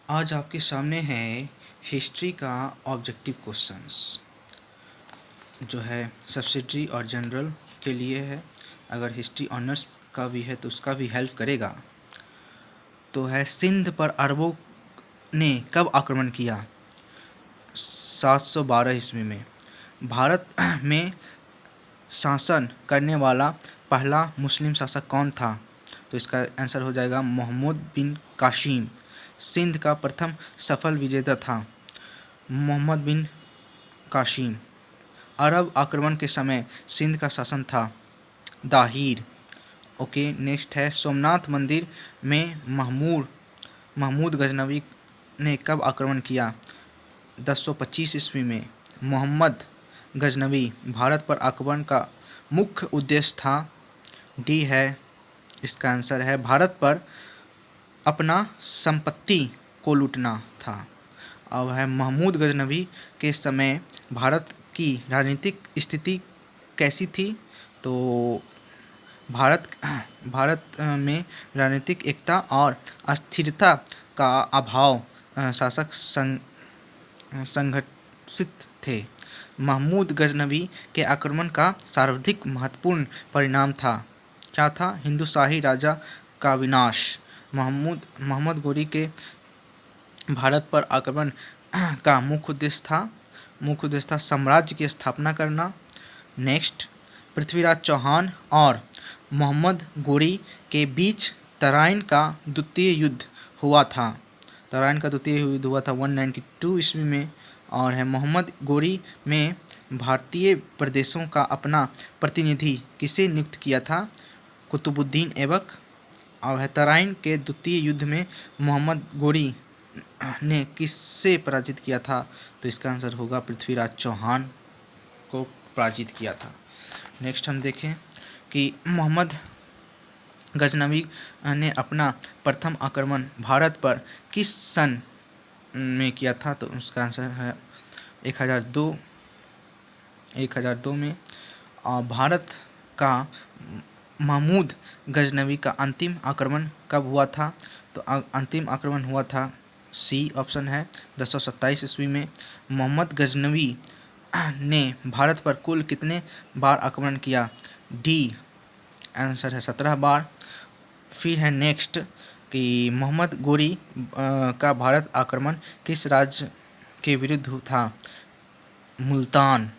आज आपके सामने है हिस्ट्री का ऑब्जेक्टिव क्वेश्चंस, जो है सब्सिडरी और जनरल के लिए है। अगर हिस्ट्री ऑनर्स का भी है तो उसका भी हेल्प करेगा। तो है, सिंध पर अरबों ने कब आक्रमण किया? 712 ईस्वी में। भारत में शासन करने वाला पहला मुस्लिम शासक कौन था? तो इसका आंसर हो जाएगा मोहम्मद बिन कासिम। सिंध का प्रथम सफल विजेता था मोहम्मद बिन कासिम। अरब आक्रमण के समय सिंध का शासन था दाहिर। ओके, नेक्स्ट है, सोमनाथ मंदिर में महमूद गजनवी ने कब आक्रमण किया? 1025 ईस्वी में। मोहम्मद गजनवी भारत पर आक्रमण का मुख्य उद्देश्य था, डी है इसका आंसर है, भारत पर अपना संपत्ति को लूटना था। अब है, महमूद गजनवी के समय भारत की राजनीतिक स्थिति कैसी थी? तो भारत में राजनीतिक एकता और अस्थिरता का अभाव, शासक संघर्षित थे। महमूद गजनवी के आक्रमण का सर्वाधिक महत्वपूर्ण परिणाम था, क्या था? हिंदुशाही राजा का विनाश। मोहम्मद गोरी के भारत पर आक्रमण का मुख्य उद्देश्य था साम्राज्य की स्थापना करना। नेक्स्ट, पृथ्वीराज चौहान और मोहम्मद गोरी के बीच तराइन का द्वितीय युद्ध हुआ था। 192 ईस्वी में। और है, मोहम्मद गोरी में भारतीय प्रदेशों का अपना प्रतिनिधि किसे नियुक्त किया था? कुतुबुद्दीन ऐबक। और है, तराइन के द्वितीय युद्ध में मोहम्मद गोरी ने किससे पराजित किया था? तो इसका आंसर होगा पृथ्वीराज चौहान को पराजित किया था। नेक्स्ट हम देखें कि मोहम्मद गजनवी ने अपना प्रथम आक्रमण भारत पर किस सन में किया था? तो उसका आंसर है 1002 में। और भारत का महमूद गजनवी का अंतिम आक्रमण कब हुआ था? तो अंतिम आक्रमण हुआ था, सी ऑप्शन है, 1027 ईस्वी में। मोहम्मद गजनवी ने भारत पर कुल कितने बार आक्रमण किया? डी आंसर है 17 बार। फिर है नेक्स्ट कि मोहम्मद गोरी का भारत आक्रमण किस राज्य के विरुद्ध था? मुल्तान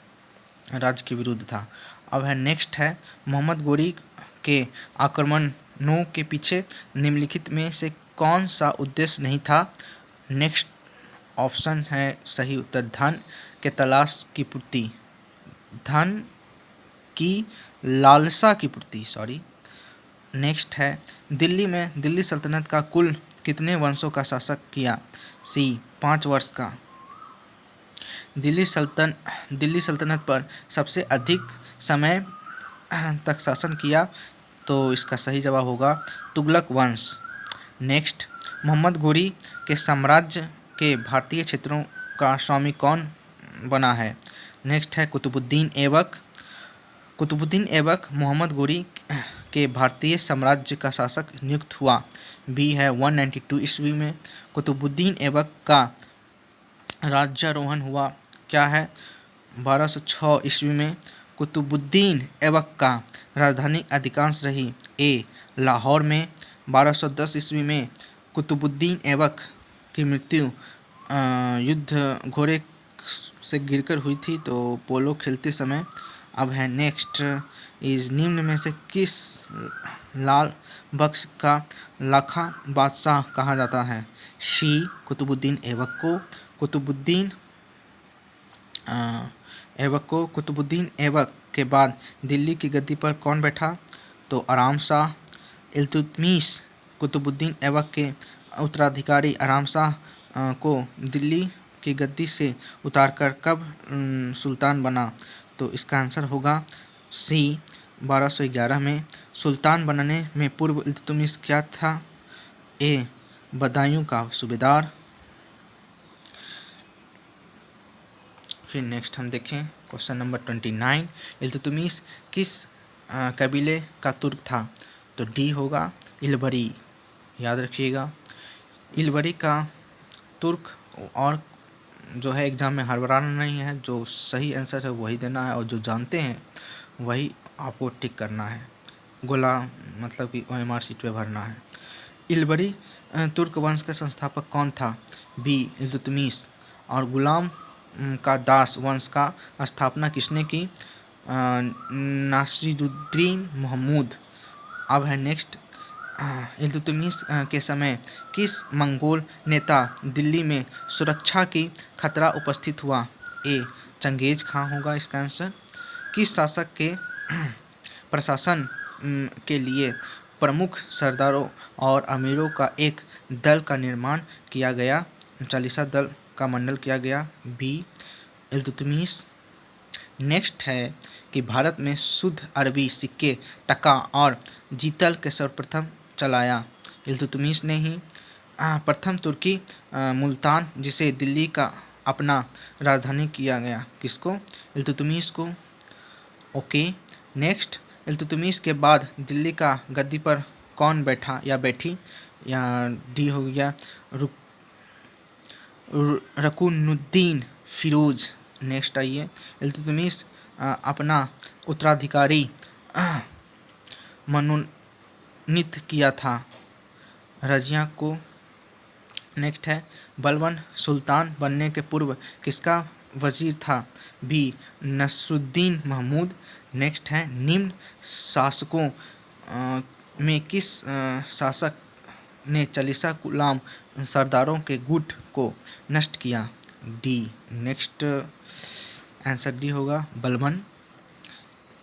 राज्य के विरुद्ध था। अब है नेक्स्ट है, मोहम्मद गोरी के आक्रमणों के पीछे निम्नलिखित में से कौन सा उद्देश्य नहीं था? नेक्स्ट ऑप्शन है सही उत्तर, धन के तलाश की पूर्ति, धन की लालसा की पूर्ति, सॉरी। नेक्स्ट है, दिल्ली सल्तनत का कुल कितने वंशों का शासक किया? सी 5 वर्ष का। दिल्ली सल्तनत पर सबसे अधिक समय तक शासन किया, तो इसका सही जवाब होगा तुगलक वंश। नेक्स्ट, मोहम्मद गोरी के साम्राज्य के भारतीय क्षेत्रों का स्वामी कौन बना है? नेक्स्ट है कुतुबुद्दीन ऐबक मोहम्मद गोरी के भारतीय साम्राज्य का शासक नियुक्त हुआ, बी है 192 ईस्वी में। कुतुबुद्दीन ऐबक का राज्यारोहण हुआ, क्या है? 1206 ईस्वी में। कुतुबुद्दीन ऐबक का राजधानी अधिकांश रही, ए लाहौर में, 1210 ईस्वी में। कुतुबुद्दीन ऐबक की मृत्यु युद्ध घोड़े से गिरकर हुई थी, तो पोलो खेलते समय। अब है नेक्स्ट, इस निम्न में से किस लाल बख्श का लाखा बादशाह कहा जाता है? शी कुतुबुद्दीन ऐबक को। कुतुबुद्दीन ऐबक के बाद दिल्ली की गद्दी पर कौन बैठा? तो आराम शाह। इल्तुतमिश कुतुबुद्दीन ऐबक के उत्तराधिकारी आराम शाह को दिल्ली की गद्दी से उतारकर कब सुल्तान बना? तो इसका आंसर होगा सी 1211 में। सुल्तान बनने में पूर्व इल्तुतमिश क्या था? ए बदायूं का सूबेदार। फिर नेक्स्ट हम देखें क्वेश्चन नंबर 29, इल्तुतमिश किस कबीले का तुर्क था? तो डी होगा इलबरी, याद रखिएगा। इलबरी का तुर्क और जो है एग्ज़ाम में हड़बड़ाना नहीं है, जो सही आंसर है वही देना है और जो जानते हैं वही आपको टिक करना है, गोला मतलब कि OMR सीट पे भरना है। इल्बरी तुर्क वंश का संस्थापक कौन था? बी इल्तुतमिश। और गुलाम का दास वंश का स्थापना किसने की? नासिरुद्दीन महमूद। अब है नेक्स्ट, इल्तुतमिश के समय किस मंगोल नेता दिल्ली में सुरक्षा की खतरा उपस्थित हुआ? ए चंगेज खां होगा इसका आंसर। किस शासक के प्रशासन के लिए प्रमुख सरदारों और अमीरों का एक दल का निर्माण किया गया, चालीसा दल का मंडल किया गया? बी इल्तुतमिश। नेक्स्ट है कि भारत में शुद्ध अरबी सिक्के टका और जीतल के सर्वप्रथम चलाया? इल्तुतमिश ने ही। प्रथम तुर्की मुल्तान जिसे दिल्ली का अपना राजधानी किया गया, किसको? इल्तुतमिश को। ओके नेक्स्ट, इल्तुतमिश के बाद दिल्ली का गद्दी पर कौन बैठा या बैठी? या डी हो गया रुकनुद्दीन फिरोज। नेक्स्ट आइए, इल्तुतमिश अपना उत्तराधिकारी मनोनीत किया था? रजिया को। नेक्स्ट है, बलबन सुल्तान बनने के पूर्व किसका वजीर था? बी नसरुद्दीन महमूद। नेक्स्ट है, निम्न शासकों में किस शासक ने चालीसा गुलाम सरदारों के गुट को नष्ट किया? डी। नेक्स्ट आंसर डी होगा बलबन।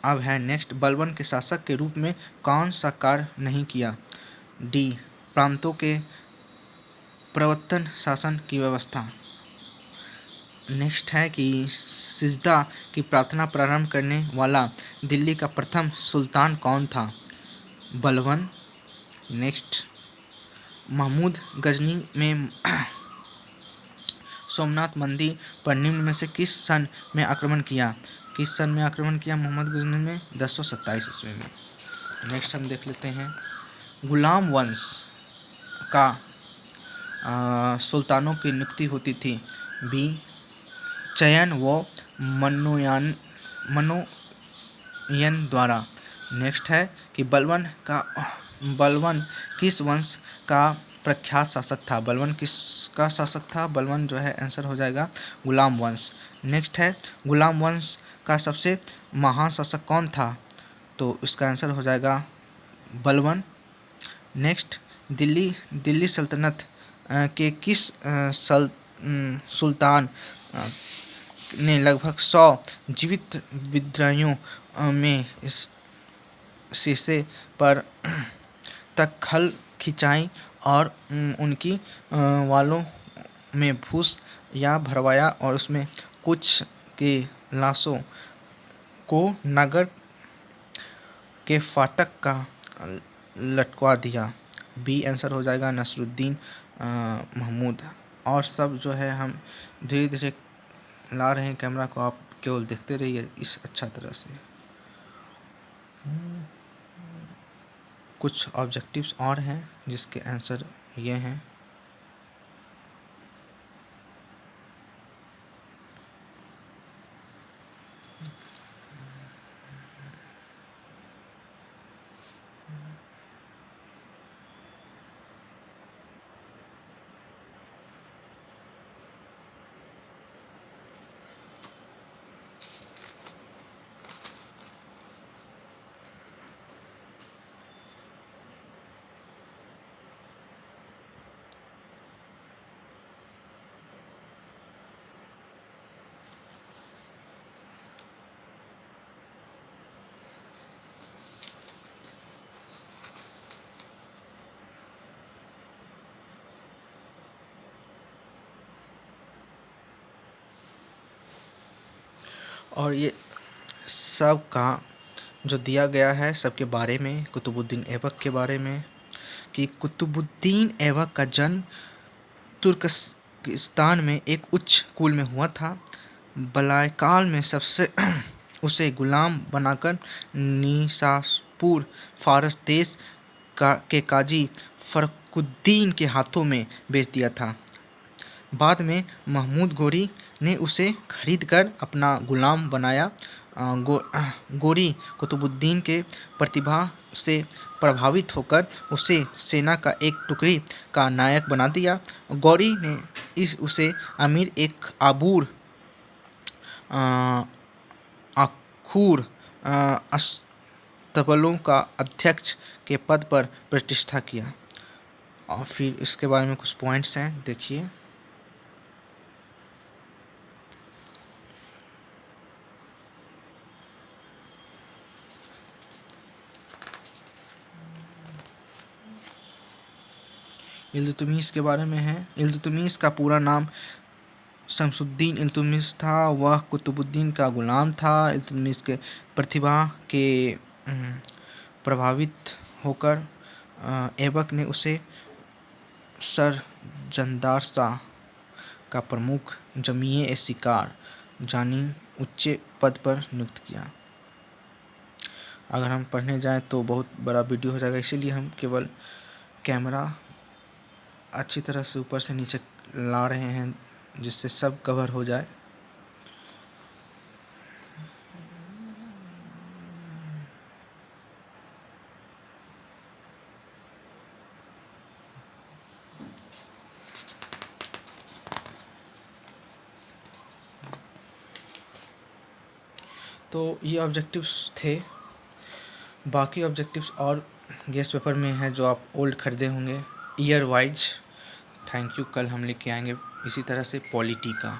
अब है नेक्स्ट, बलबन के शासक के रूप में कौन सा कार्य नहीं किया? डी प्रांतों के प्रवर्तन शासन की व्यवस्था। नेक्स्ट है कि सिजदा की प्रार्थना प्रारंभ करने वाला दिल्ली का प्रथम सुल्तान कौन था? बलबन। नेक्स्ट, महमूद गजनी में सोमनाथ मंदिर पर निम्न में से किस सन में आक्रमण किया? किस सन में आक्रमण किया मोहम्मद गजनी में? 1027 ईस्वी में। नेक्स्ट हम देख लेते हैं, गुलाम वंश का सुल्तानों की नियुक्ति होती थी? बी चयन व मनोनयन द्वारा। नेक्स्ट है कि बलबन किस वंश का प्रख्यात शासक था? बलबन किसका शासक था? बलबन जो है आंसर हो जाएगा गुलाम वंश। नेक्स्ट है, गुलाम वंश का सबसे महान शासक कौन था? तो इसका आंसर हो जाएगा बलबन। नेक्स्ट, दिल्ली सल्तनत के किस सुल्तान ने लगभग 100 जीवित विद्रोहियों में इस शीशे पर तक खल खिंचाई और उनकी वालों में भूस या भरवाया और उसमें कुछ के लाशों को नगर के फाटक का लटकवा दिया? बी आंसर हो जाएगा नसरुद्दीन महमूद। और सब जो है हम धीरे धीरे ला रहे हैं कैमरा को, आप केवल देखते रहिए इस अच्छा तरह से। कुछ ऑब्जेक्टिव्स और हैं जिसके आंसर ये हैं। और ये सब का जो दिया गया है सबके बारे में, कुतुबुद्दीन ऐबक के बारे में, कि कुतुबुद्दीन ऐबक का जन्म तुर्कस्तान में एक उच्च कुल में हुआ था। बलायकाल में सबसे उसे गुलाम बनाकर निसापुर फारस देश के काजी फरुकुद्दीन के हाथों में बेच दिया था। बाद में महमूद गोरी ने उसे खरीदकर अपना गुलाम बनाया। गोरी कुतुबुद्दीन के प्रतिभा से प्रभावित होकर उसे सेना का एक टुकड़ी का नायक बना दिया। गौरी ने उसे अमीर एक आबूर आखूर अस्तबलों का अध्यक्ष के पद पर प्रतिष्ठा किया। और फिर इसके बारे में कुछ पॉइंट्स हैं, देखिए। इल्तुतमिश के बारे में है। इल्तुतमिश का पूरा नाम शमसुद्दीन इल्तुतमिश था। वह कुतुबुद्दीन का गुलाम था। इल्तुतमिश के प्रतिभा के प्रभावित होकर ऐबक ने उसे सर जंदार शाह का प्रमुख जमीये शिकार जानी उच्च पद पर नियुक्त किया। अगर हम पढ़ने जाएं तो बहुत बड़ा वीडियो हो जाएगा, इसीलिए हम केवल कैमरा अच्छी तरह से ऊपर से नीचे ला रहे हैं जिससे सब कवर हो जाए। तो ये ऑब्जेक्टिव्स थे। बाकी ऑब्जेक्टिव्स और गेस्ट पेपर में है जो आप ओल्ड खरीदे होंगे ईयर वाइज। Thank you. कल हम लेके आएंगे इसी तरह से पॉलिटी का।